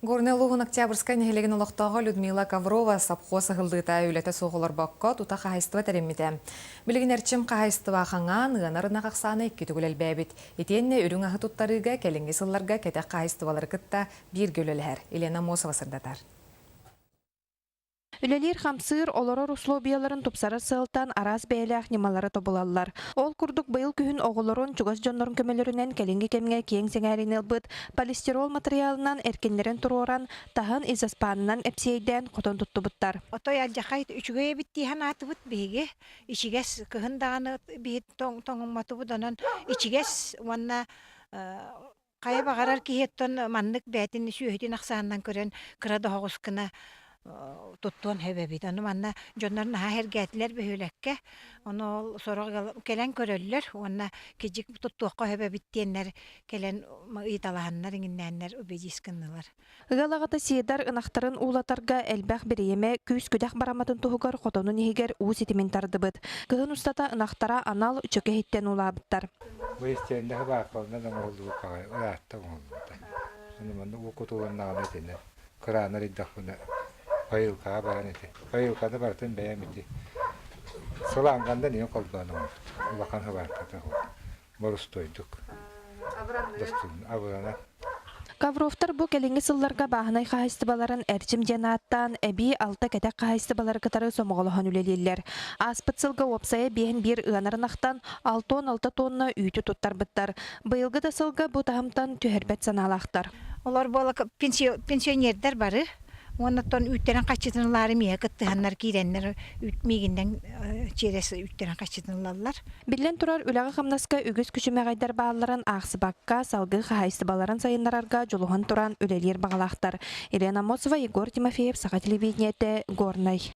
Горнелугун Октябрьская нехелеген олықтағы Людмила Коврова сапхоса ғылдыта үлеті соғылыр баққа тута қағайстыва тәрімметі. Білген әрчім қағайстыва қаңан, ғанарына қақсаны кетігіл әлбәбет. Етенне үрің ағы тұттарыға, кәлінгі сылларға кәтек қағайстывалар кітта бір гөлілер. Елена Мосова сырдатар. Үлелер хамсыр олорор условияларын тупсары сылтан арас бәйләк немалары тобулаллар. Ол курдук быйыл күһүн оголорун чугас жоннорун көмөлөрүнен кәлинге кемге кең сеңәрин элбыт полистирол материалынан эркенлерин туроран тахын изаспанынан эпсейден котон туттубуттар. Отой алжахайт үчүгөй биттихан атыбыт биге ичигес кыһын даганы бит тоңматыбыт онон ичигес уанна кая багарар киһеттон маннык бәтин сүйөтин аксаандан көрөн кырада хогускына туттуан хэбэбит. Аны манна жоннар наха хергәтләр бөһүләккә. Аны сорага келән көрөлләр. Онна кижик туттуакка хэбэбит тиеннәр келән италаһаннар иңнәннәр убедисканнылар. Ыгалагата сиедар ынахтарын уулатарга элбэх бириеме күс күдәк бараматын туһугар хотонун игер уу ситимен тардыбыт. Кыһын устата ынахтара анал чөкеһиттен улаабыттар. Бу истендә баакална да молду кагай. Уятта молду. Аны манна укутуланна гына Кырана риддахуна. Bayılka baranete. Bayılka da bartın beğenmedi. Solanganda niye kolbanım? Bakan haber katı. Morus toyduk. Dostum, abrana. Кавровтар бу келинге сылларга баһынай хаһыстыбаларын әрчим жанааттан эби алта кәтәк хаһыстыбалар кытары сомоголоһон үлелиллер. Аспыт сылга опсая биһен бир ыанарынахтан 6-6 тонна үйтү туттарбыттар. Быйылгы да сылга бу таһымтан түһәрбәт саналахтар. Олар бола пенсионердер бары. Оннан үттерен качытынлары мия кыттыһаннар киреннер үтмигинден через үттерен качытынлалар. Биллен турар үләгы хамнаска үгүс күчүмәгайдар бааларын ахсыбакка салгы хаһыстыбаларын сайыннарарга жолухан туран үлелер багалахтар. Елена Мосова, Егор Тимофеев, Саха телевидениете, Горный.